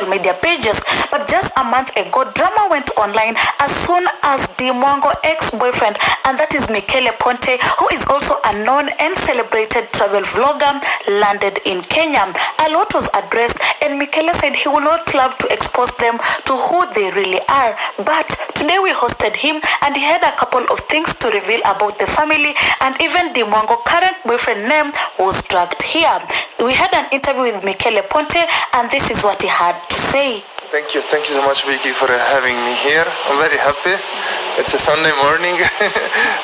social media pages. But just a month ago, drama went online as soon as the Mwango ex-boyfriend, and that is Michele Ponte, who is also a known and celebrated travel vlogger, landed in Kenya. A lot was addressed, and Michele said he would not love to expose them to who they really are. But today we hosted him, and he had a couple of things to reveal about the family, and even the Mwango current boyfriend name was dragged here. We had an interview with Michele Ponte, and this is what he had to say. Thank you so much, Vicky, for having me here. I'm very happy. It's a Sunday morning.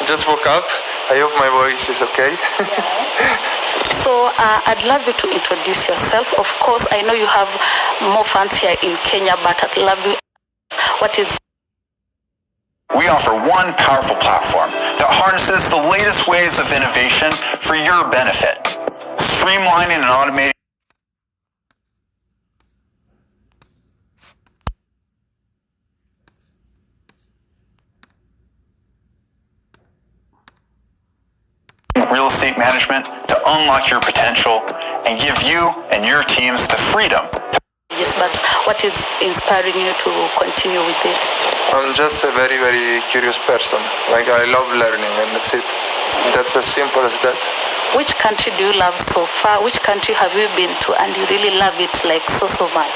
Just woke up. I hope my voice is okay. So I'd love you to introduce yourself. Of course, I know you have more fans here in Kenya, but I'd love you. What is... We offer one powerful platform that harnesses the latest waves of innovation for your benefit, streamlining and automating real estate management to unlock your potential and give you and your teams the freedom. Yes, but what is inspiring you to continue with it? I'm just a very, very curious person. Like, I love learning, and that's it. That's as simple as that. Which country do you love so far? Which country have you been to and you really love it like so much?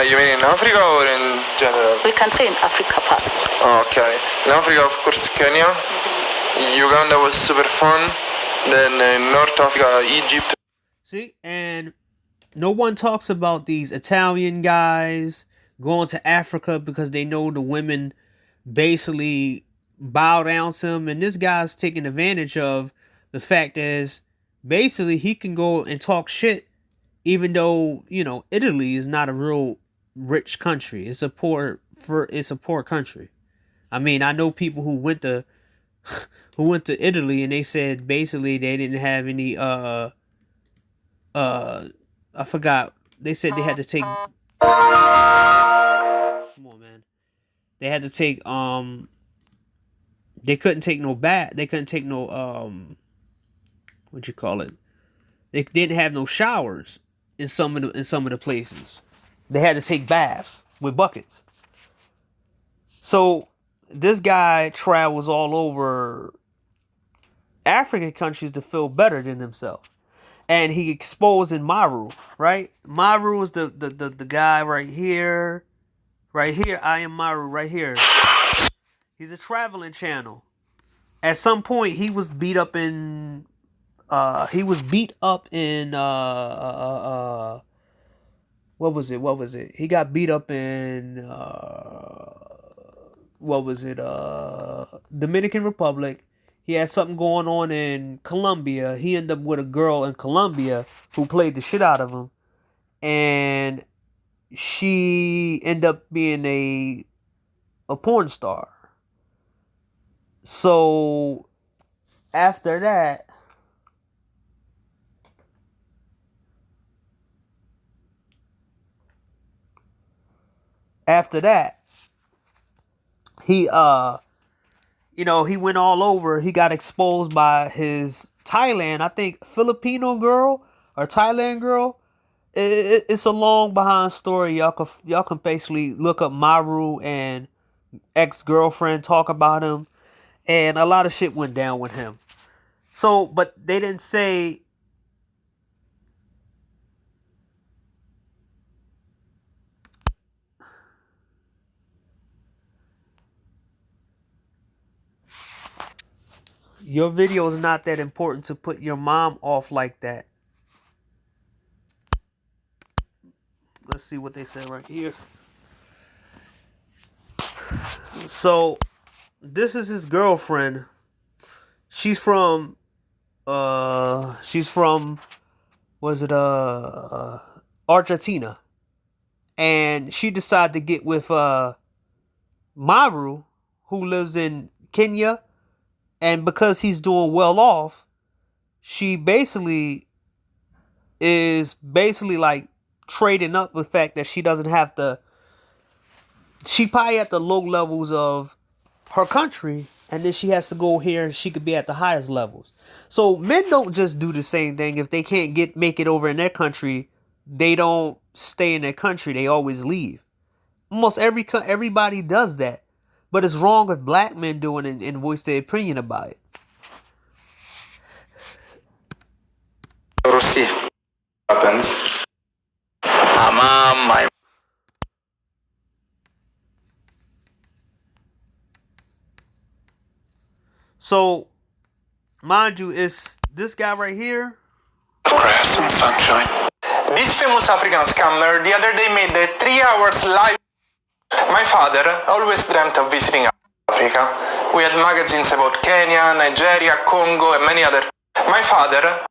You mean in Africa or in general? We can say in Africa first. Okay. In Africa, of course, Kenya. Uganda was super fun. Then North Africa, Egypt. See, and no one talks about these Italian guys going to Africa because they know the women basically bow down to him, and this guy's taking advantage of the fact is basically he can go and talk shit, even though, you know, Italy is not a real rich country. It's a poor country. I mean, I know people who went to Italy and they said basically they didn't have any I forgot. They said they had to take, come on, man. They had to take they couldn't take no bath. They couldn't take no what you call it? They didn't have no showers in some of the places. They had to take baths with buckets. So this guy travels all over African countries to feel better than himself. And he exposed in Maru, right? Maru is the guy right here. Right here. I am Maru right here. He's a traveling channel. At some point he was beat up in what was it? He got beat up in Dominican Republic. He had something going on in Colombia. He ended up with a girl in Colombia who played the shit out of him. And she ended up being a porn star. So after that, he he went all over. He got exposed by his Thailand, I think Filipino girl or Thailand girl. It's a long behind story. Y'all can basically look up Maru and ex-girlfriend, talk about him, and a lot of shit went down with him. So, but they didn't say your video is not that important to put your mom off like that. Let's see what they said right here. So, this is his girlfriend. She's from Argentina. And she decided to get with Maru, who lives in Kenya. And because he's doing well off, she basically is like trading up the fact that she doesn't have to. She probably at the low levels of her country, and then she has to go here and she could be at the highest levels. So men don't just do the same thing. If they can't make it over in their country, they don't stay in their country, they always leave. Almost everybody does that. But it's wrong if black men do it and voice their opinion about it. We'll see what happens. My So, mind you, it's this guy right here. Grass and sunshine. This famous African scammer the other day made a 3 hours live. My father always dreamt of visiting Africa. We had magazines about Kenya, Nigeria, Congo, and many other. My father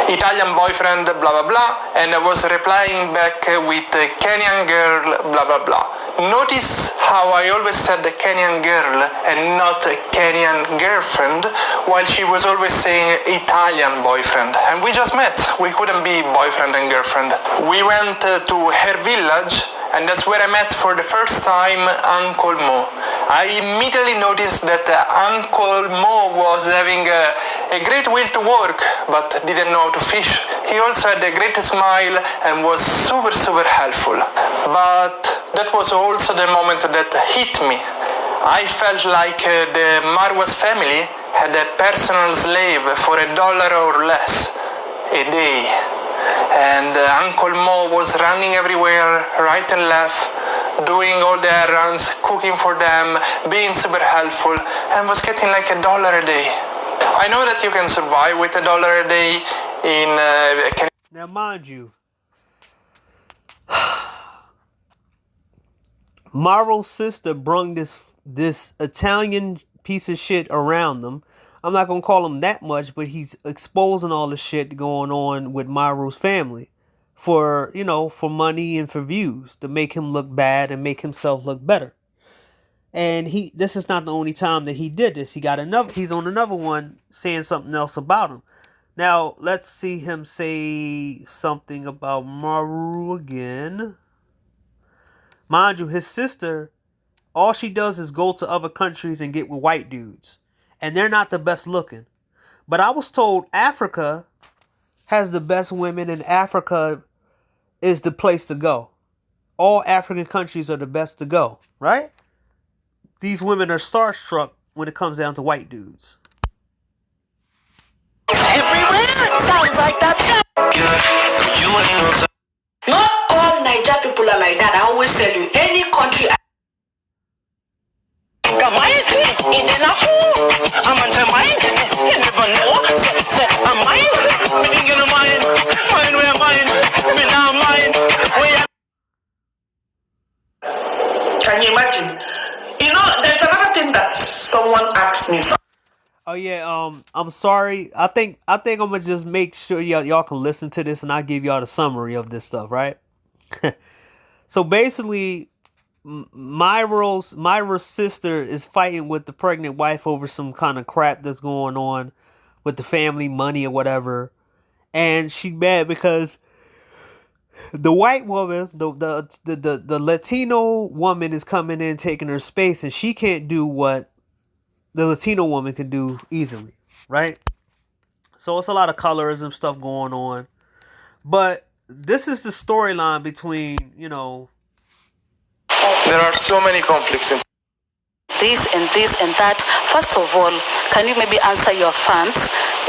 Italian boyfriend, blah blah blah, and I was replying back with Kenyan girl, blah blah blah. Notice how I always said the Kenyan girl and not Kenyan girlfriend, while she was always saying Italian boyfriend. And we just met. We couldn't be boyfriend and girlfriend. We went to her village, and that's where I met for the first time Uncle Mo. I immediately noticed that Uncle Mo was having a great will to work, but didn't know how to fish. He also had a great smile and was super helpful. But that was also the moment that hit me. I felt like the Marwas family had a personal slave for $1 or less a day. And Uncle Mo was running everywhere, right and left, doing all the errands, cooking for them, being super helpful, and was getting like $1 a day. I know that you can survive with $1 a day in Now, mind you, Marvel's sister brung this Italian piece of shit around them. I'm not gonna call him that much, but he's exposing all the shit going on with Marvel's family for money and for views, to make him look bad and make himself look better. And this is not the only time that he did this. He's on another one saying something else about him. Now, let's see him say something about Maru again. Mind you, his sister, all she does is go to other countries and get with white dudes. And they're not the best looking. But I was told Africa has the best women, and Africa is the place to go. All African countries are the best to go, right? These women are starstruck when it comes down to white dudes. Everywhere sounds like that. Not all Niger people are like that. I always tell you, any country. Can you imagine? There's another thing that someone asked me. Oh yeah, I'm sorry. I think I'm gonna just make sure y'all can listen to this, and I'll give y'all the summary of this stuff, right? So basically, Myra's sister is fighting with the pregnant wife over some kind of crap that's going on with the family money or whatever, and she mad because the white woman, the Latino woman, is coming in taking her space, and she can't do what the Latino woman can do easily, right? So it's a lot of colorism stuff going on, but this is the storyline between There are so many conflicts in This and that. First of all, can you maybe answer your fans?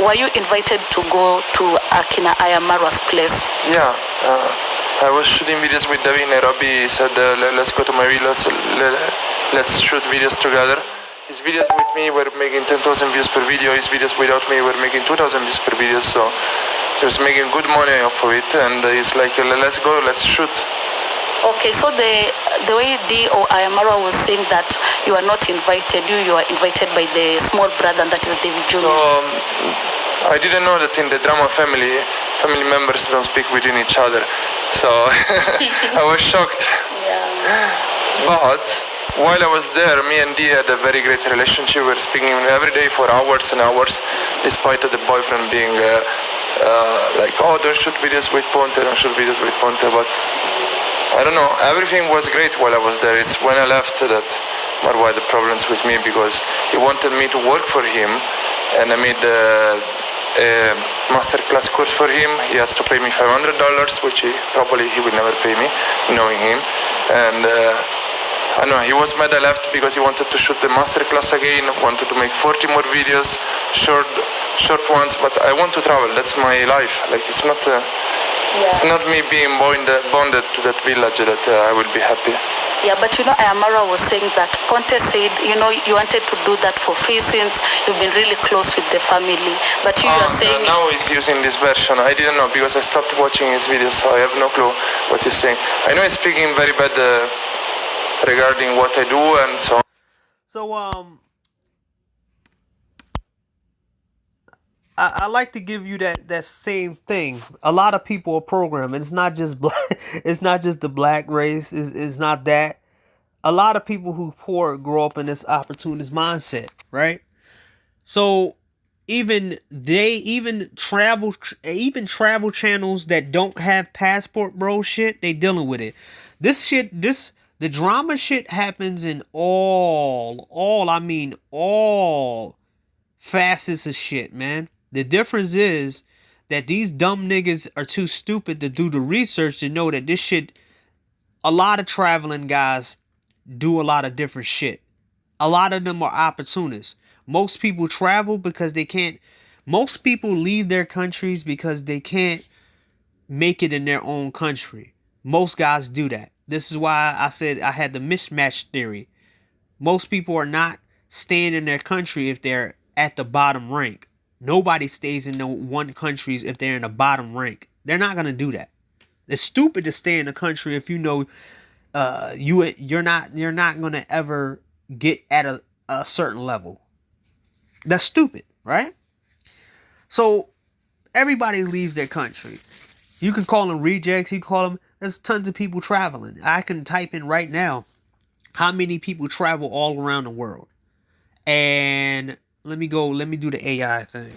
Were you invited to go to Akina Ayamara's place? Yeah, I was shooting videos with David Nairobi. He said, let's go to my villa, let's shoot videos together. His videos with me were making 10,000 views per video. His videos without me were making 2,000 views per video. So he was making good money off of it. And he's like, let's go, let's shoot. Okay, so the way D.O. Ayamara was saying that you are not invited, you are invited by the small brother, and that is David Jr. So I didn't know that in the drama family members don't speak within each other. So I was shocked. Yeah. But while I was there, me and Dee had a very great relationship. We were speaking every day for hours and hours, despite the boyfriend being like, oh, don't shoot videos with Ponte, don't shoot videos with Ponte. But I don't know, everything was great while I was there. It's when I left that Marwa had the problems with me, because he wanted me to work for him, and I made a masterclass course for him. He has to pay me $500, which probably he will never pay me, knowing him. And I know he was mad I left because he wanted to shoot the masterclass again, wanted to make 40 more videos, short ones. But I want to travel. That's my life. Like it's not me being bonded to that village that I will be happy. Yeah, but Ayamara was saying that Ponte said, you wanted to do that for free since you've been really close with the family. But you are saying... Now he's using this version. I didn't know because I stopped watching his videos, so I have no clue what he's saying. I know he's speaking very bad regarding what I do and so on. So, I like to give you that same thing. A lot of people are programmed, and it's not just black. It's not just the black race. It's not that. A lot of people who poor grow up in this opportunist mindset, right? So even travel channels that don't have passport bro shit, they dealing with it. The drama shit happens in all facets of shit, man. The difference is that these dumb niggas are too stupid to do the research to know that this shit, a lot of traveling guys do a lot of different shit. A lot of them are opportunists. Most people travel because they can't. Most people leave their countries because they can't make it in their own country. Most guys do that. This is why I said I had the mismatch theory. Most people are not staying in their country if they're at the bottom rank. Nobody stays in the one country if they're in the bottom rank. They're not gonna do that. It's stupid to stay in a country if you know you're not gonna ever get at a certain level. That's stupid, right? So everybody leaves their country. You can call them rejects. You call them. There's tons of people traveling. I can type in right now how many people travel all around the world, and let me do the AI thing.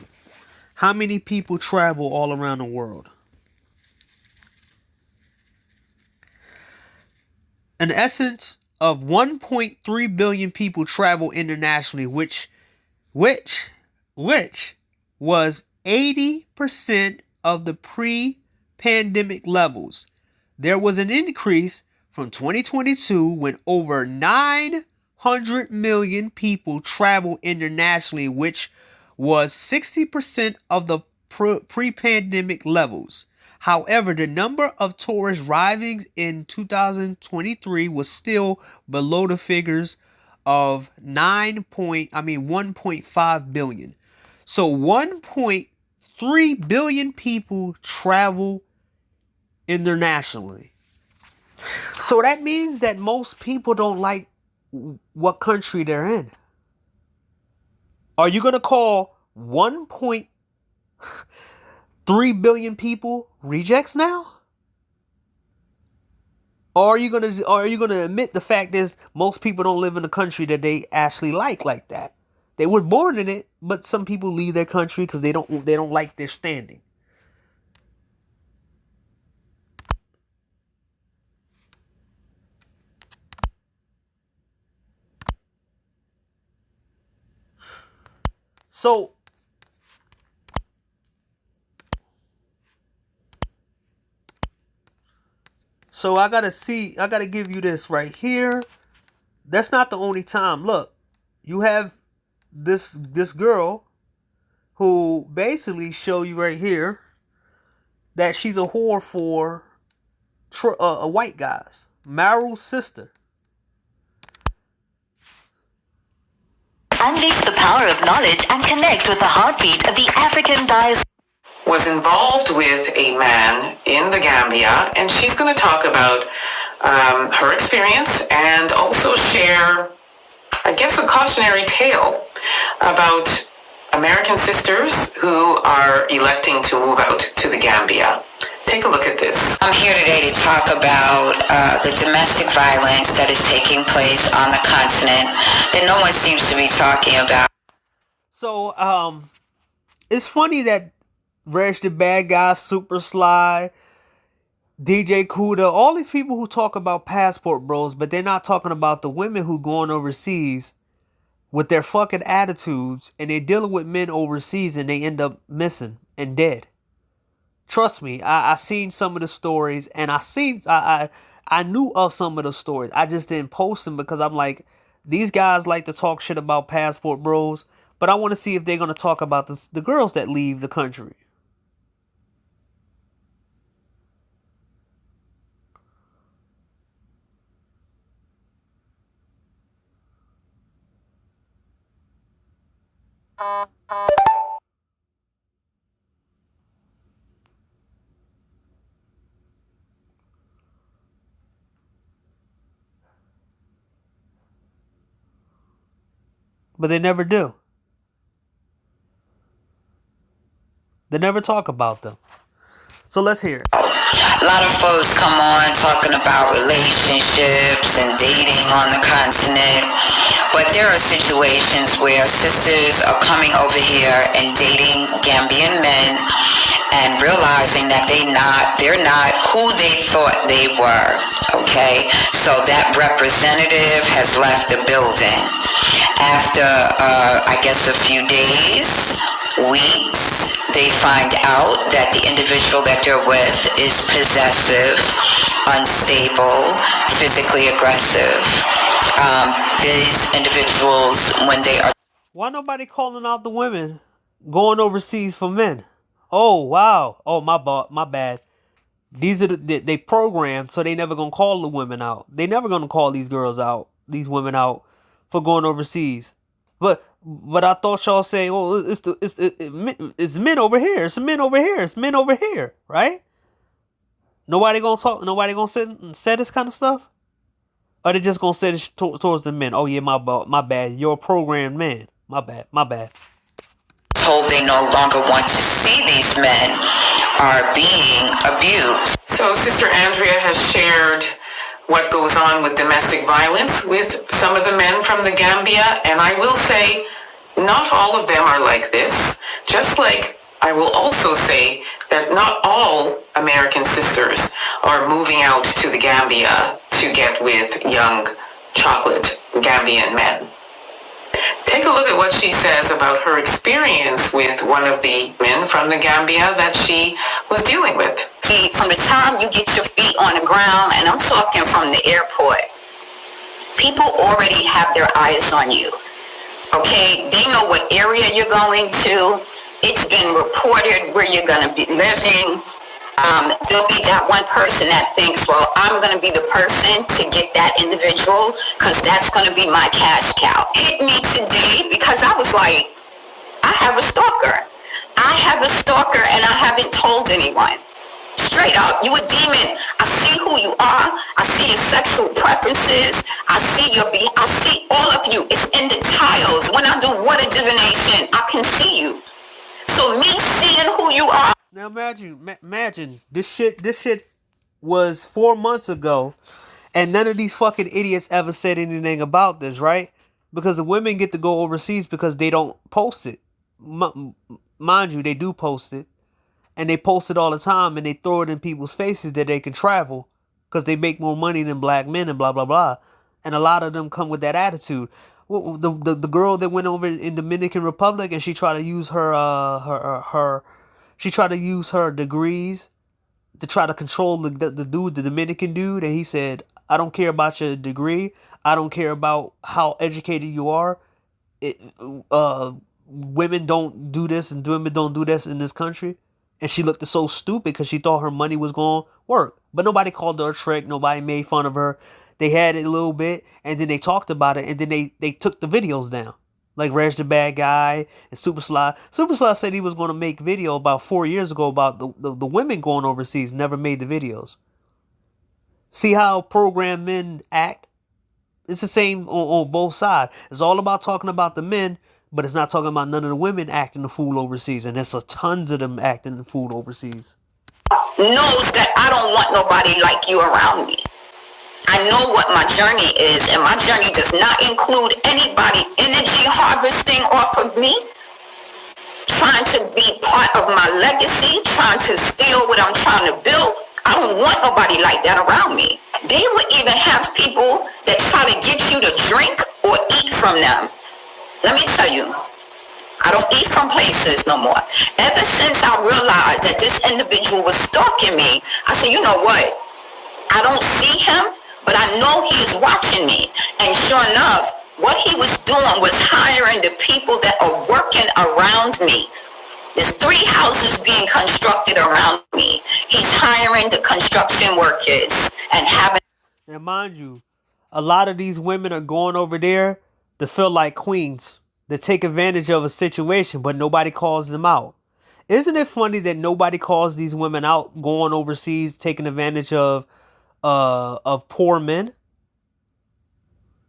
How many people travel all around the world? An essence of 1.3 billion people travel internationally, which was 80% of the pre-pandemic levels. There was an increase from 2022 when over 900 million people traveled internationally, which was 60% of the pre-pandemic levels. However, the number of tourists arriving in 2023 was still below the figures of 1.5 billion. So 1.3 billion people travel internationally. So that means that most people don't like what country they're in. Are you going to call 1.3 billion people rejects now? Or are you going to admit the fact is most people don't live in a country that they actually like that? They were born in it, but some people leave their country because they don't like their standing. So I gotta give you this right here. That's not the only time. Look, you have this girl who basically show you right here that she's a whore for white guys. Maru's sister. Unleash the power of knowledge and connect with the heartbeat of the African diaspora. Was involved with a man in the Gambia, and she's going to talk about her experience and also share, I guess, a cautionary tale about American sisters who are electing to move out to the Gambia. Take a look at this. I'm here today to talk about the domestic violence that is taking place on the continent that no one seems to be talking about. So, it's funny that Reg the Bad Guy, Super Sly, DJ Kuda, all these people who talk about passport bros, but they're not talking about the women who going overseas with their fucking attitudes, and they're dealing with men overseas and they end up missing and dead. Trust me, I seen some of the stories, and I knew of some of the stories. I just didn't post them because I'm like, these guys like to talk shit about passport bros, but I want to see if they're gonna talk about the girls that leave the country. But they never do. They never talk about them. So let's hear it. A lot of folks come on talking about relationships and dating on the continent, but there are situations where sisters are coming over here and dating Gambian men and realizing that they're not who they thought they were, okay? So that representative has left the building. After, I guess, a few days, weeks, they find out that the individual that they're with is possessive, unstable, physically aggressive. These individuals, when they are... Why nobody calling out the women going overseas for men? Oh, wow. Oh, my bad. These are they programmed, so they never gonna call the women out. They never gonna call these girls out, these women out for going overseas. But I thought y'all say, oh, it's men over here. It's men over here. It's men over here, right? Nobody gonna talk. Nobody gonna say this kind of stuff. Or they just gonna say this towards the men. Oh yeah, my bad. You're a programmed man. My bad. Told they no longer want to see these men are being abused. So Sister Andrea has shared what goes on with domestic violence with some of the men from the Gambia, and I will say not all of them are like this, just like I will also say that not all American sisters are moving out to the Gambia to get with young chocolate Gambian men. Take a look at what she says about her experience with one of the men from the Gambia that she was dealing with. From the time you get your feet on the ground, and I'm talking from the airport, people already have their eyes on you. Okay, they know what area you're going to. It's been reported where you're going to be living. There'll be that one person that thinks, well, I'm going to be the person to get that individual because that's going to be my cash cow. Hit me today because I was like, I have a stalker. I have a stalker and I haven't told anyone. Straight up, you a demon. I see who you are. I see your sexual preferences. I see all of you. It's in the tiles. When I do water divination, I can see you. So me seeing who you are. Now imagine this shit was 4 months ago, and none of these fucking idiots ever said anything about this, right? Because the women get to go overseas because they don't post it. Mind you, they do post it, and they post it all the time, and they throw it in people's faces that they can travel because they make more money than black men and blah blah blah. And a lot of them come with that attitude. The girl that went over in Dominican Republic and she tried to use her degrees to try to control the Dominican dude, and he said, I don't care about your degree. I don't care about how educated you are. Women don't do this and women don't do this in this country. And she looked so stupid because she thought her money was going to work. But nobody called her a trick. Nobody made fun of her. They had it a little bit, and then they talked about it, and then they took the videos down. Like Reg the Bad Guy and Super Sly. Super Sly said he was going to make video about 4 years ago about the women going overseas, never made the videos. See how programmed men act? It's the same on both sides. It's all about talking about the men, but it's not talking about none of the women acting the fool overseas. And there's tons of them acting the fool overseas. Knows that I don't want nobody like you around me. I know what my journey is, and my journey does not include anybody energy harvesting off of me, trying to be part of my legacy, trying to steal what I'm trying to build. I don't want nobody like that around me. They would even have people that try to get you to drink or eat from them. let me tell you, I don't eat from places no more. Ever since I realized that this individual was stalking me, I said, you know what? I don't see him, but I know he is watching me. And sure enough, what he was doing was hiring the people that are working around me. There's 3 houses being constructed around me. He's hiring the construction workers and having... Now, mind you, a lot of these women are going over there to feel like queens, to take advantage of a situation, but nobody calls them out. Isn't it funny that nobody calls these women out going overseas, taking advantage of poor men?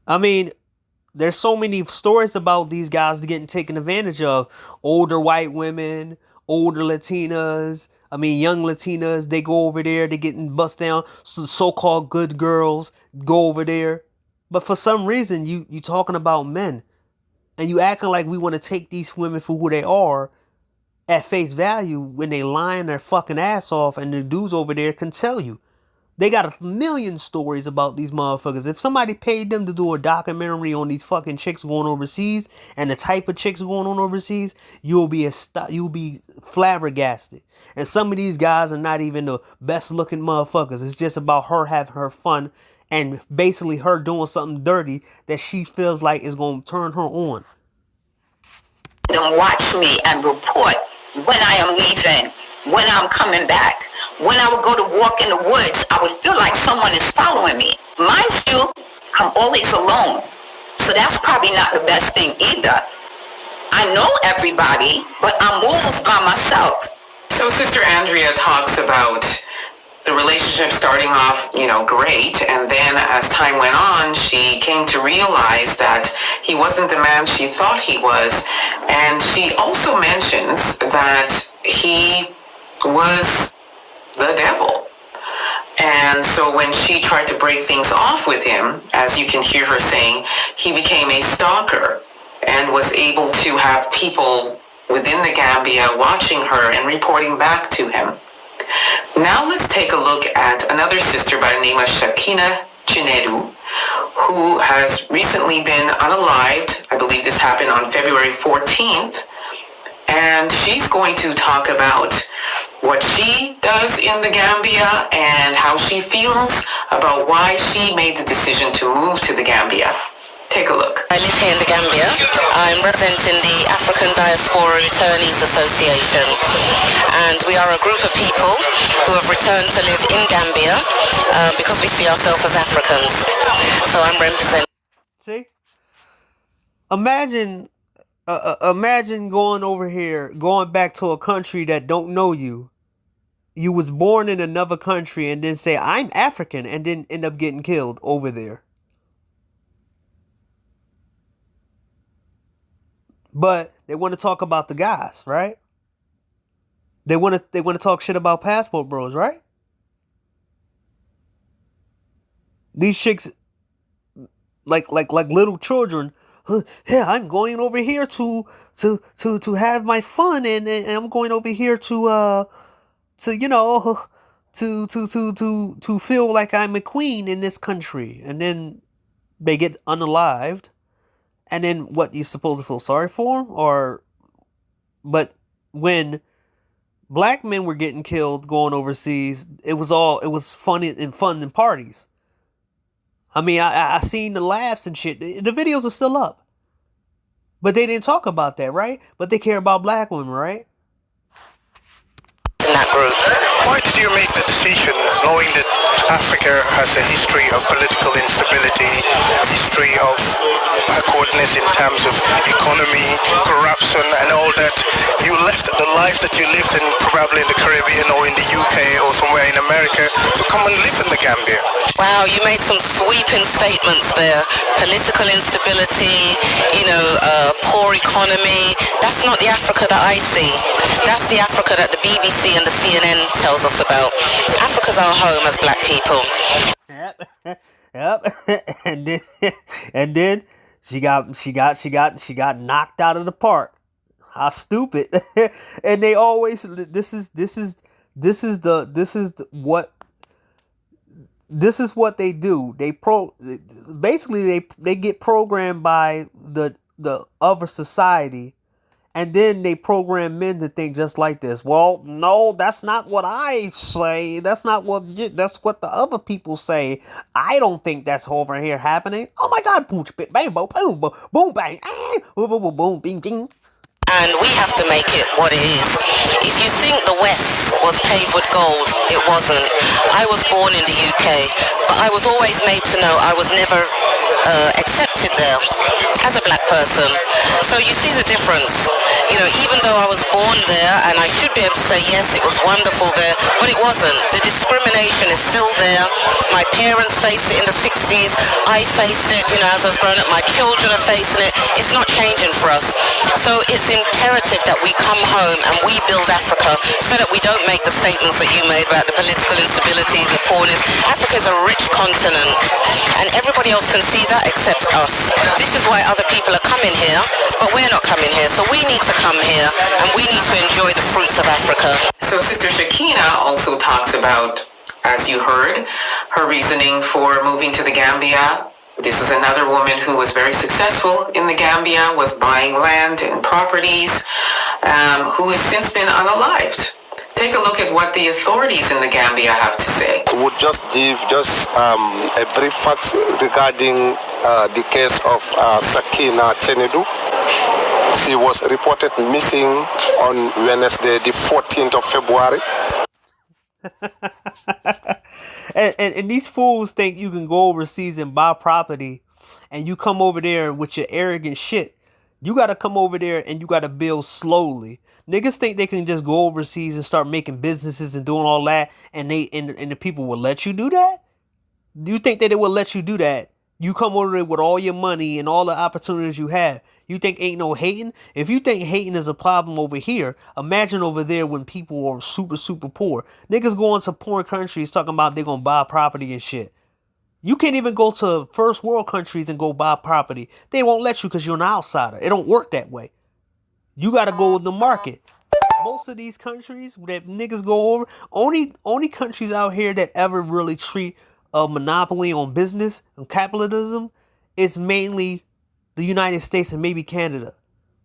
I mean, there's so many stories about these guys getting taken advantage of. Older white women, older Latinas, young Latinas, they go over there, they're getting bust down. So-called good girls go over there. But for some reason, you talking about men. And you acting like we want to take these women for who they are at face value when they lying their fucking ass off, and the dudes over there can tell you. They got a million stories about these motherfuckers. If somebody paid them to do a documentary on these fucking chicks going overseas and the type of chicks going on overseas, you'll be flabbergasted. And some of these guys are not even the best looking motherfuckers. It's just about her having her fun and basically her doing something dirty that she feels like is going to turn her on. Them watch me and report when I am leaving, when I'm coming back. When I would go to walk in the woods, I would feel like someone is following me. Mind you, I'm always alone. So that's probably not the best thing either. I know everybody, but I'm moved by myself. So Sister Andrea talks about the relationship starting off, great. And then as time went on, she came to realize that he wasn't the man she thought he was. And she also mentions that he was the devil. And so when she tried to break things off with him, as you can hear her saying, he became a stalker and was able to have people within the Gambia watching her and reporting back to him. Now let's take a look at another sister by the name of Shakina Chinedu, who has recently been unalived. I believe this happened on February 14th. And she's going to talk about what she does in the Gambia and how she feels about why she made the decision to move to the Gambia. Take a look. I live here in the Gambia. I'm representing the African Diaspora Returnees Association, and we are a group of people who have returned to live in Gambia because we see ourselves as Africans. So I'm representing. See? Imagine going over here, going back to a country that don't know you. You was born in another country and then say, I'm African, and then end up getting killed over there. But they want to talk about the guys, right? They want to talk shit about passport bros, right? These chicks, like little children. Yeah, I'm going over here to have my fun, and I'm going over here to feel like I'm a queen in this country, and then they get unalived, and then what, you supposed to feel sorry for them? But when black men were getting killed going overseas, it was fun and parties. I seen the laughs and shit. The videos are still up. But they didn't talk about that, right? But they care about black women, right? In that group. Why did you make the decision, knowing that Africa has a history of political instability, a history of backwardness in terms of economy, corruption, and all that? You left the life that you lived in, probably in the Caribbean or in the UK or somewhere in America, to come and live in the Gambia. Wow, you made some sweeping statements there. Political instability, poor economy. That's not the Africa that I see. That's the Africa that the BBC and the CNN tells us about. Africa's our home as black people. Yep. and then she got knocked out of the park. How stupid. And they always, this is what they do. They get programmed by the the other society, and then they program men to think just like this. Well, no, that's not what I say. That's what the other people say. I don't think that's over here happening. Oh my God! Boom, bang, boom, boom, boom, bang, boom, boom, boom, bing, bing. And we have to make it what it is. If you think the West was paved with gold, it wasn't. I was born in the UK, but I was always made to know I was never accepted there as a black person. So you see the difference. You know, even though I was born there, and I should be able to say, yes, it was wonderful there, but it wasn't. The discrimination is still there. My parents faced it in the 60s. I faced it, you know, as I was growing up. My children are facing it. It's not changing for us. So it's imperative that we come home and we build Africa so that we don't make the statements that you made about the political instability, the poorness. Africa is a rich continent, and everybody else can see that except us. This is why other people are coming here, but we're not coming here. So we need to come here and we need to enjoy the fruits of Africa. So Sister Shakina also talks about, as you heard, her reasoning for moving to the Gambia. This is another woman who was very successful in the Gambia, was buying land and properties, who has since been unalived. Take a look at what the authorities in the Gambia have to say. I would just give a brief facts regarding the case of Sakina Chenedu. She was reported missing on Wednesday, the 14th of February. and these fools think you can go overseas and buy property, and you come over there with your arrogant shit. You got to come over there and you got to build slowly. Niggas think they can just go overseas and start making businesses and doing all that, and the people will let you do that? Do you think that they will let you do that? You come over there with all your money and all the opportunities you have. You think ain't no hating? If you think hating is a problem over here, imagine over there when people are super, super poor. Niggas going to poor countries talking about they're going to buy property and shit. You can't even go to first world countries and go buy property. They won't let you because you're an outsider. It don't work that way. You got to go with the market. Most of these countries that niggas go over, only countries out here that ever really treat a monopoly on business and capitalism is mainly the United States and maybe Canada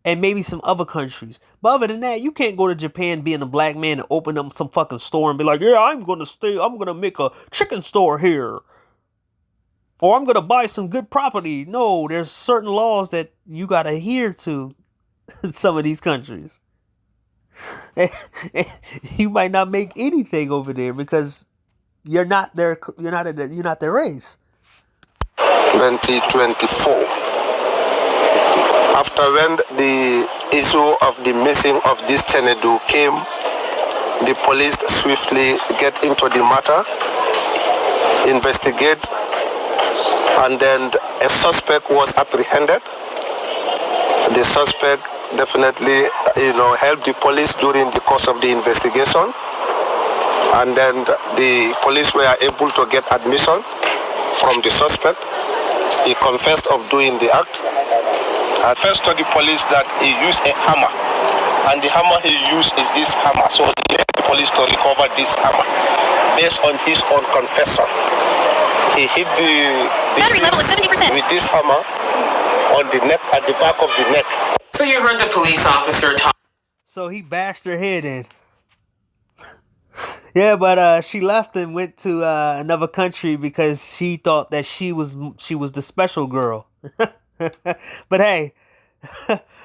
and maybe some other countries. But other than that, you can't go to Japan being a black man and open up some fucking store and be like, yeah, I'm going to make a chicken store here. Or I'm going to buy some good property. No, there's certain laws that you got to adhere to in some of these countries. You might not make anything over there because you're not their race. 2024. After when the issue of the missing of this Chenedu came, the police swiftly get into the matter, investigate, and then a suspect was apprehended. The suspect definitely, helped the police during the course of the investigation, and then the police were able to get admission from the suspect. He confessed of doing the act. At first told the police that he used a hammer, and the hammer he used is this hammer. So he led the police to recover this hammer based on his own confession. He hit the battery level is 70%. With this hammer on the neck, at the back of the neck. So you heard the police officer talk. So he bashed her head in. Yeah, but she left and went to another country because she thought that she was the special girl. But hey,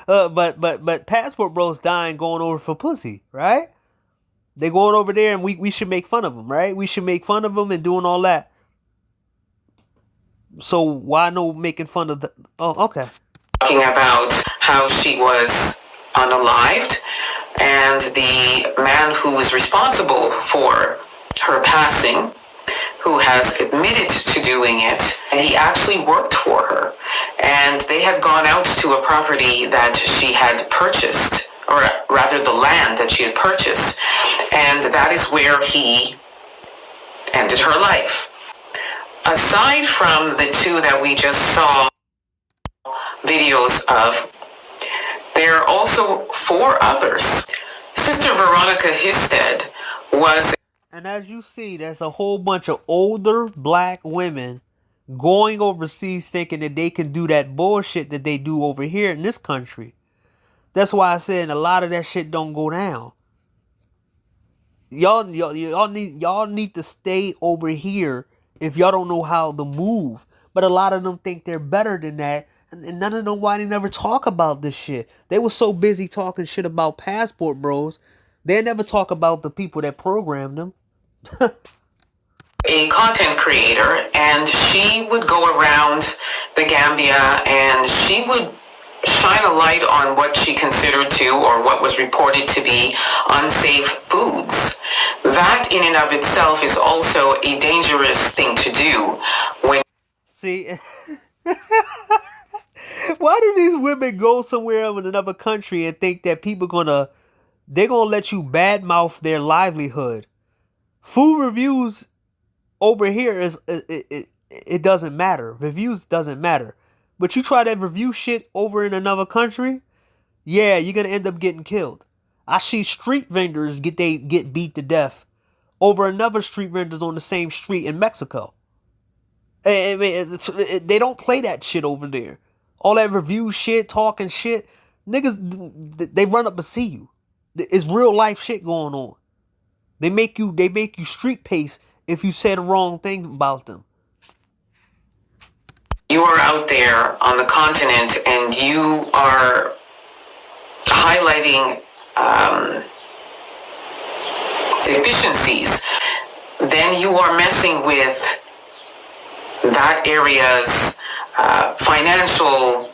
but Passport Bro's dying going over for pussy, right? They going over there and we should make fun of them, right? We should make fun of them and doing all that. So why no making fun of the... Oh, okay. Talking about how she was unalived, and the man who was responsible for her passing, who has admitted to doing it, and he actually worked for her. And they had gone out to a property that she had purchased, or rather the land that she had purchased, and that is where he ended her life. Aside from the two that we just saw videos of, there are also 4 others. Sister Veronica Histed was... And as you see, there's a whole bunch of older black women going overseas thinking that they can do that bullshit that they do over here in this country. That's why I said a lot of that shit don't go down. Y'all need to stay over here if y'all don't know how to move. But a lot of them think they're better than that, and none of them why they never talk about this shit. They were so busy talking shit about passport bros, they never talk about the people that programmed them. A content creator, and she would go around the Gambia and she would shine a light on what she considered to, or what was reported to be, unsafe foods. That in and of itself is also a dangerous thing to do. See, why do these women go somewhere in another country and think that people they're gonna let you badmouth their livelihood? Food reviews over here it doesn't matter. Reviews doesn't matter. But you try that review shit over in another country, yeah, you're gonna end up getting killed. I see street vendors get beat to death over another street vendors on the same street in Mexico. I mean, they don't play that shit over there. All that review shit, talking shit, niggas, they run up and see you. It's real life shit going on. They make you street pace if you say the wrong thing about them. You are out there on the continent and you are highlighting deficiencies, then you are messing with that area's financial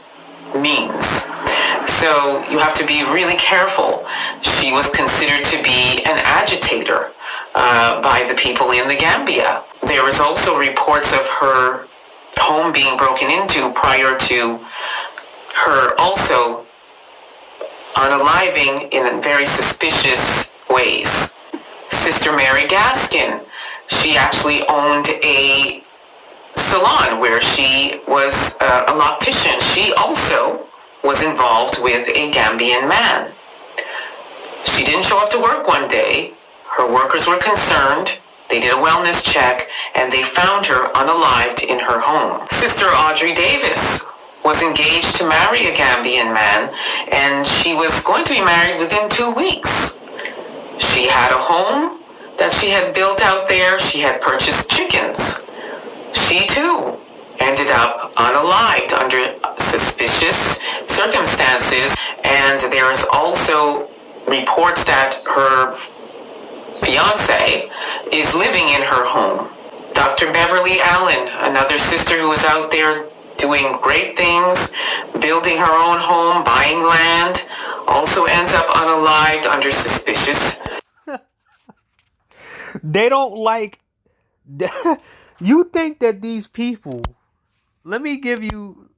means. So you have to be really careful. She was considered to be an agitator by the people in the Gambia. There was also reports of her home being broken into prior to her also unaliving in very suspicious ways. Sister Mary Gaskin, she actually owned a salon where she was a loctician. She also was involved with a Gambian man. She didn't show up to work one day. Her workers were concerned. They did a wellness check, and they found her unalived in her home. Sister Audrey Davis was engaged to marry a Gambian man, and she was going to be married within 2 weeks. She had a home that she had built out there. She had purchased chickens. She, too, ended up unalived under suspicious circumstances, and there is also reports that her fiance is living in her home. Dr. Beverly Allen, another sister who is out there doing great things, building her own home, buying land, also ends up unalived under suspicious. They don't like... You think that these people... Let me give you...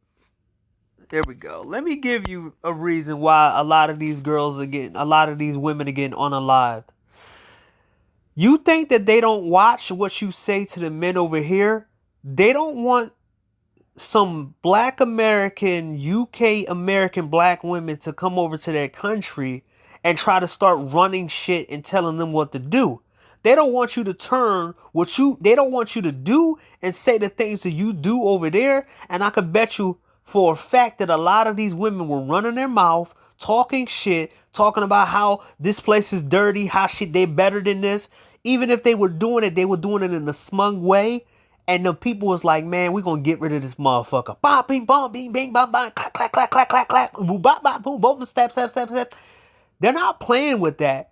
There we go. Let me give you a reason why a lot of these women are getting unalived. You think that they don't watch what you say to the men over here? They don't want some Black American, UK American Black women to come over to their country and try to start running shit and telling them what to do. They don't want you to turn they don't want you to do and say the things that you do over there. And I can bet you for a fact that a lot of these women were running their mouth, talking shit, talking about how this place is dirty, how shit they better than this. Even if they were doing it in a smug way. And the people was like, man, we're going to get rid of this motherfucker. Bah, bing, bong, bing, bing, bang, bang, clack, clack, clack, clack, clack, clack, boom, bop, bop, boom, boom, step, step, step, step. They're not playing with that.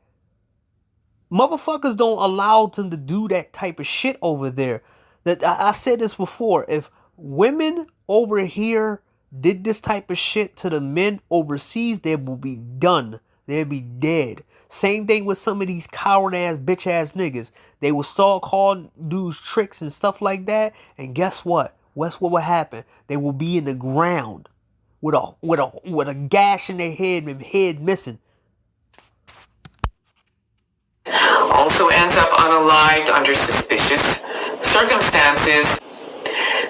Motherfuckers don't allow them to do that type of shit over there. That I said this before. If women over here did this type of shit to the men overseas, they will be done. They'll be dead. Same thing with some of these coward ass bitch ass niggas. They will start calling dudes tricks and stuff like that. And guess what? What's what will happen? They will be in the ground with a gash in their head and head missing. Also ends up unalived under suspicious circumstances.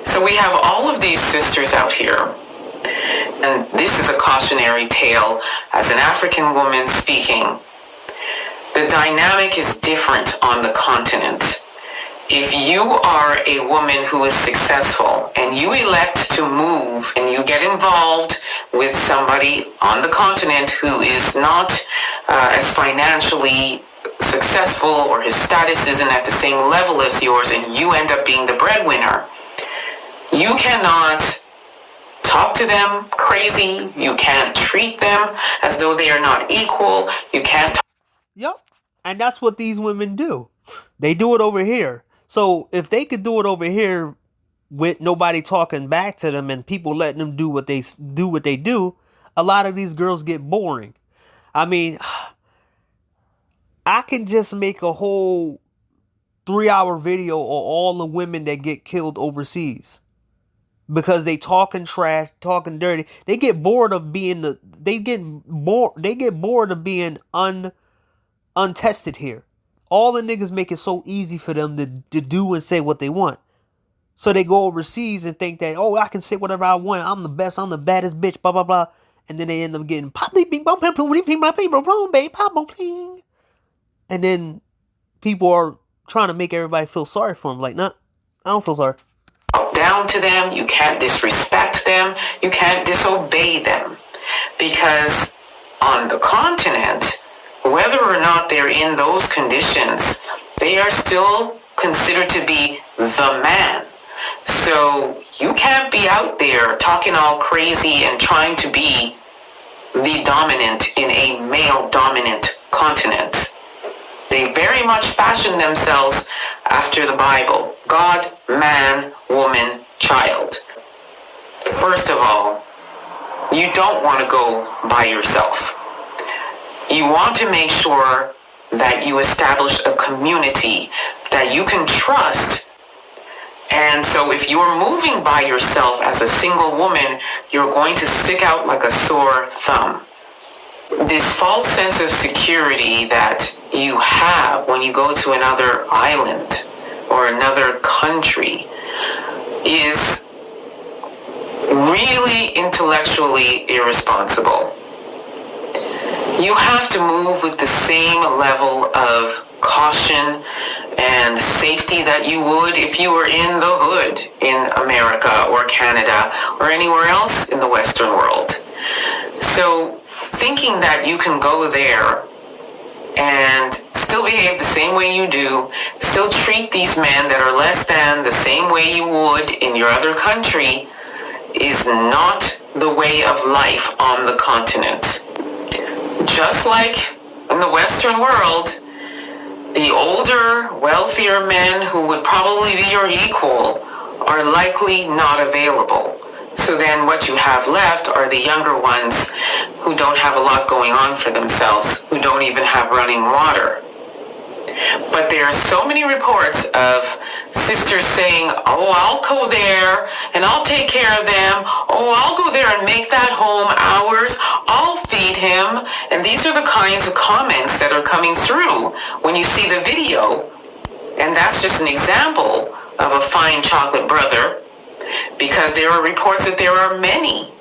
So we have all of these sisters out here. And this is a cautionary tale as an African woman speaking. The dynamic is different on the continent. if you are a woman who is successful and you elect to move and you get involved with somebody on the continent who is not as financially successful, or his status isn't at the same level as yours, and you end up being the breadwinner, you cannot talk to them crazy. You can't treat them as though they are not equal. You can't. Yep. And that's what these women do. They do it over here. So if they could do it over here with nobody talking back to them and people letting them do what they do, a lot of these girls get boring. I mean, I can just make a whole 3-hour video on all the women that get killed overseas because they talking trash, talking dirty. They get bored of being bored of being untested here. All the niggas make it so easy for them to do and say what they want. So they go overseas and think that, oh, I can say whatever I want. I'm the best. I'm the baddest bitch. Blah, blah, blah. And then they end up getting and then people are trying to make everybody feel sorry for them. Like, nah, I don't feel sorry. Down to them. You can't disrespect them. You can't disobey them. Because on the continent, whether or not they're in those conditions, they are still considered to be the man. So you can't be out there talking all crazy and trying to be the dominant in a male-dominant continent. They very much fashion themselves after the Bible. God, man, woman, child. First of all, you don't want to go by yourself. You want to make sure that you establish a community that you can trust. And so if you're moving by yourself as a single woman, you're going to stick out like a sore thumb. This false sense of security that you have when you go to another island or another country is really intellectually irresponsible. You have to move with the same level of caution and safety that you would if you were in the hood in America or Canada or anywhere else in the Western world. So thinking that you can go there and still behave the same way you do, still treat these men that are less than the same way you would in your other country is not the way of life on the continent. Just like in the Western world, the older, wealthier men who would probably be your equal are likely not available. So then what you have left are the younger ones who don't have a lot going on for themselves, who don't even have running water. But there are so many reports of sisters saying, oh, I'll go there and I'll take care of them. Oh, I'll go there and make that home ours. I'll feed him. And these are the kinds of comments that are coming through when you see the video. And that's just an example of a fine chocolate brother, because there are reports that there are many.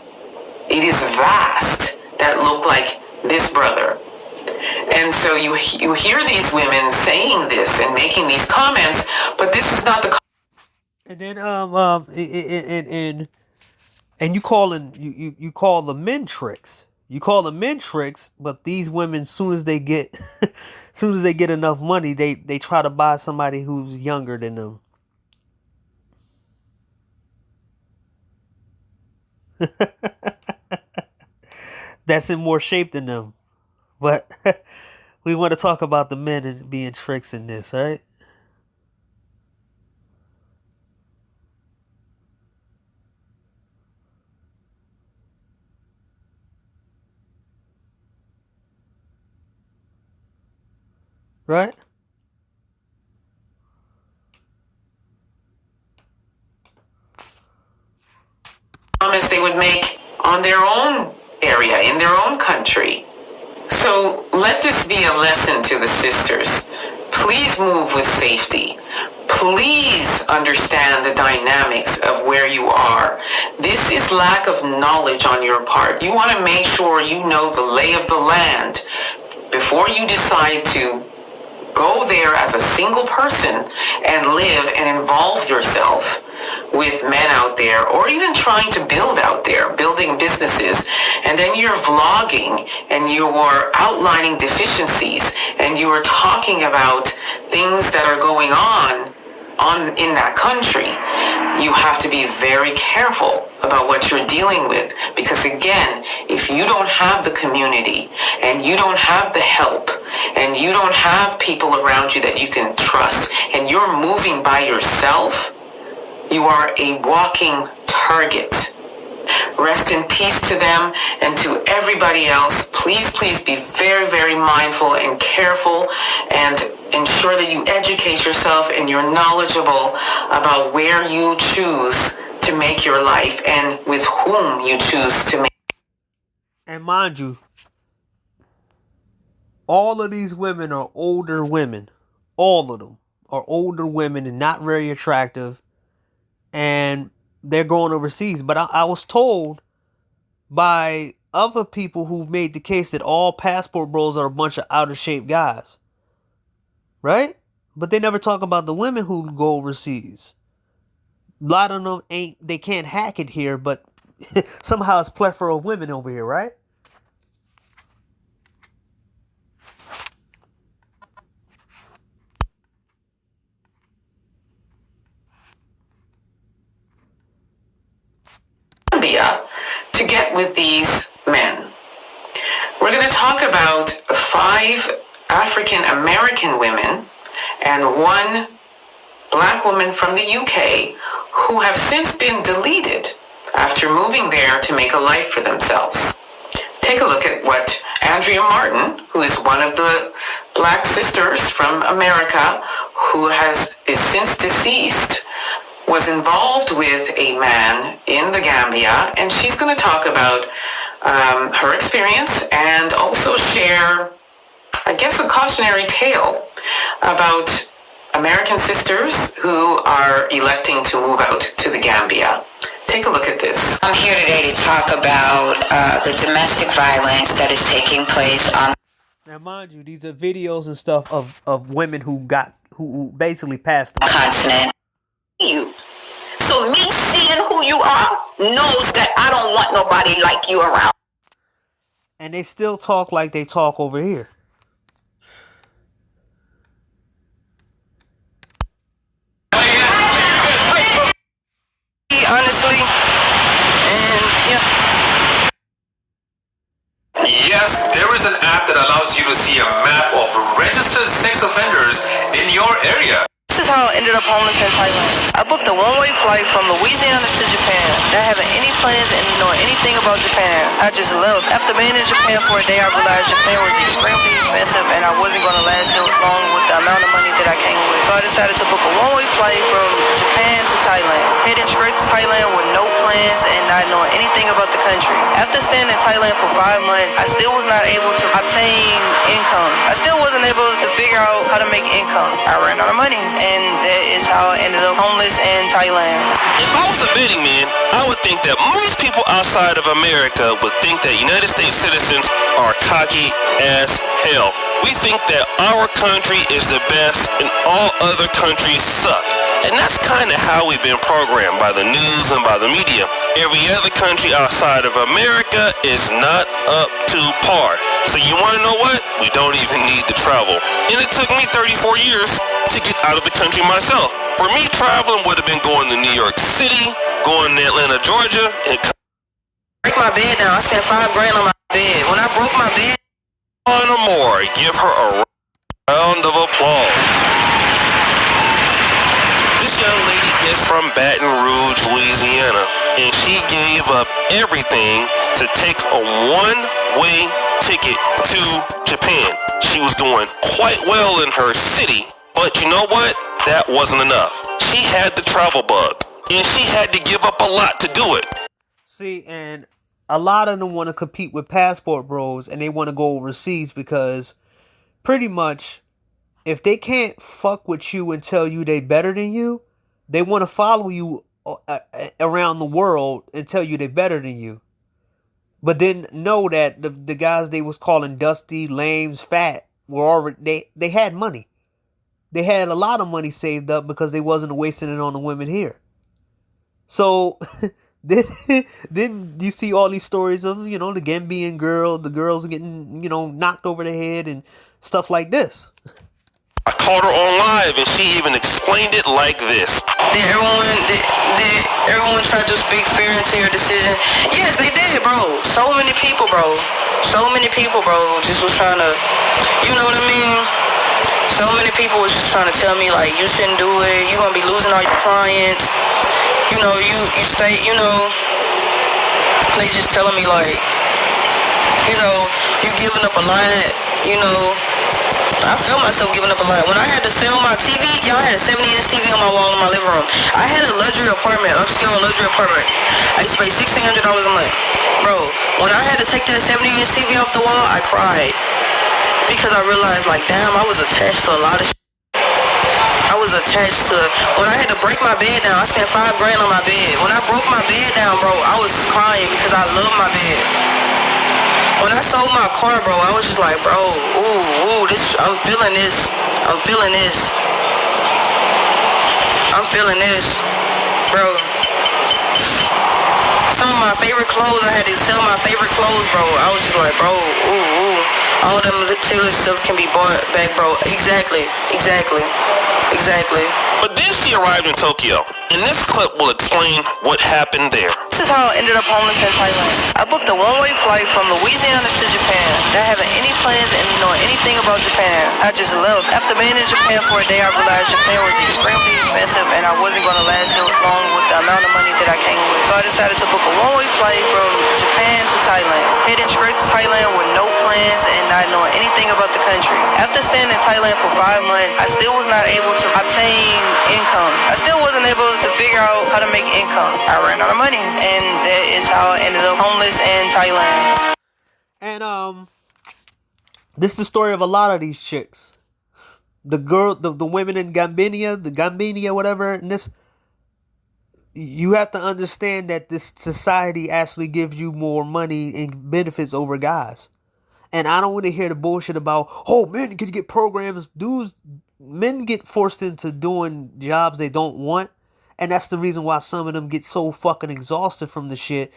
It is vast that look like this brother. And so you hear these women saying this and making these comments, but this is not the. And then and you call the men tricks. You call the men tricks, but these women, soon as they get enough money, they try to buy somebody who's younger than them. That's in more shape than them. But we want to talk about the men and being tricks in this, all right? Right? Comments they would make on their own area, in their own country. So let this be a lesson to the sisters. Please move with safety. Please understand the dynamics of where you are. This is lack of knowledge on your part. You want to make sure you know the lay of the land before you decide to go there as a single person and live and involve yourself with men out there, or even trying to build out there, building businesses, and then you're vlogging and you are outlining deficiencies and you are talking about things that are going on in that country, you have to be very careful about what you're dealing with, because again, if you don't have the community and you don't have the help and you don't have people around you that you can trust and you're moving by yourself, you are a walking target. Rest in peace to them, and to everybody else. Please, please be very, very mindful and careful, and ensure that you educate yourself and you're knowledgeable about where you choose to make your life and with whom you choose to make. And mind you, all of these women are older women. All of them are older women and not very attractive. And they're going overseas. But I was told by other people who made the case that all passport bros are a bunch of out of shape guys. Right? But they never talk about the women who go overseas. A lot of them they can't hack it here, but somehow it's plethora of women over here, right? To get with these men. We're going to talk about 5 African American women and 1 black woman from the UK who have since been deleted after moving there to make a life for themselves. Take a look at what Andrea Martin, who is one of the black sisters from America, who is since deceased, was involved with a man in the Gambia, and she's going to talk about her experience and also share, I guess, a cautionary tale about American sisters who are electing to move out to the Gambia. Take a look at this. I'm here today to talk about the domestic violence that is taking place on. Now, mind you, these are videos and stuff of women who basically passed the continent. You. So me seeing who you are knows that I don't want nobody like you around. And they still talk like they talk over here. Honestly, and yeah. Yes, there is an app that allows you to see a map of registered sex offenders in your area. This is how I ended up homeless in Thailand. I booked a one-way flight from Louisiana to Japan, not having any plans and knowing anything about Japan. I just left. After being in Japan for a day, I realized Japan was extremely expensive and I wasn't going to last long with the amount of money that I came with. So I decided to book a one-way flight from Japan to Thailand. Heading straight to Thailand with no plans and not knowing anything about the country. After staying in Thailand for 5 months, I still was not able to obtain income. I still wasn't able to figure out how to make income. I ran out of money. And that is how I ended up homeless in Thailand. If I was a betting man, I would think that most people outside of America would think that United States citizens are cocky as hell. We think that our country is the best and all other countries suck. And that's kind of how we've been programmed by the news and by the media. Every other country outside of America is not up to par. So you want to know what? We don't even need to travel. And it took me 34 years to get out of the country myself. For me, traveling would have been going to New York City, going to Atlanta, Georgia, and break my bed down. I spent $5,000 on my bed. When I broke my bed, on or more, give her a round of applause. This young lady is from Baton Rouge, Louisiana, and she gave up everything to take a one-way ticket to Japan. She was doing quite well in her city, but you know what? That wasn't enough. She had the travel bug, and she had to give up a lot to do it. See, and a lot of them want to compete with passport bros, and they want to go overseas because pretty much if they can't fuck with you and tell you they better than you, they want to follow you around the world and tell you they better than you. But then know that the guys they was calling dusty, lames, fat were already they had money. they had a lot of money saved up because they wasn't wasting it on the women here. So then you see all these stories of, you know, the Gambian girl, the girls getting, you know, knocked over the head and stuff like this. I caught her on live and she even explained it like this. Did everyone try to speak fear into your decision? Yes, they did, bro. So many people, bro. Just was trying to, you know what I mean? So many people was just trying to tell me, like, you shouldn't do it. You're going to be losing all your clients. You know, you stay, you know, they just telling me, like, you know, you giving up a lot, you know. I felt myself giving up a lot. When I had to sell my TV, y'all had a 70-inch TV on my wall in my living room. I had a luxury apartment, upscale luxury apartment. I used to pay $1,600 a month. Bro, when I had to take that 70-inch TV off the wall, I cried. Because I realized, like, damn, I was attached to a lot of shit. I was attached to, when I had to break my bed down, I spent $5 grand on my bed. When I broke my bed down, bro, I was crying because I love my bed. When I sold my car, bro, I was just like, bro, ooh, this, I'm feeling this, bro. Some of my favorite clothes, I had to sell my favorite clothes, bro. I was just like, bro, ooh, all them material stuff can be bought back, bro. Exactly. But then she arrived in Tokyo, and this clip will explain what happened there. This is how I ended up homeless in Thailand. I booked a one-way flight from Louisiana to Japan, not having any plans and knowing anything about Japan. I just left. After being in Japan for a day, I realized Japan was extremely expensive and I wasn't going to last here long with the amount of money that I came with. So I decided to book a one-way flight from Japan to Thailand, heading straight to Thailand with no plans and not knowing anything about the country. After staying in Thailand for 5 months, I still was not able to obtain income. I still wasn't able to figure out how to make income. I ran out of money, and that is how I ended up homeless in Thailand. And this is the story of a lot of these chicks. The women in Gambia, whatever. And this, you have to understand that this society actually gives you more money and benefits over guys. And I don't want to hear the bullshit about, oh, men can get programs. Men get forced into doing jobs they don't want. And that's the reason why some of them get so fucking exhausted from the shit.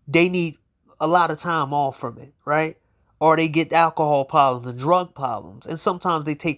They need a lot of time off from it, right? Or they get alcohol problems and drug problems. And sometimes they take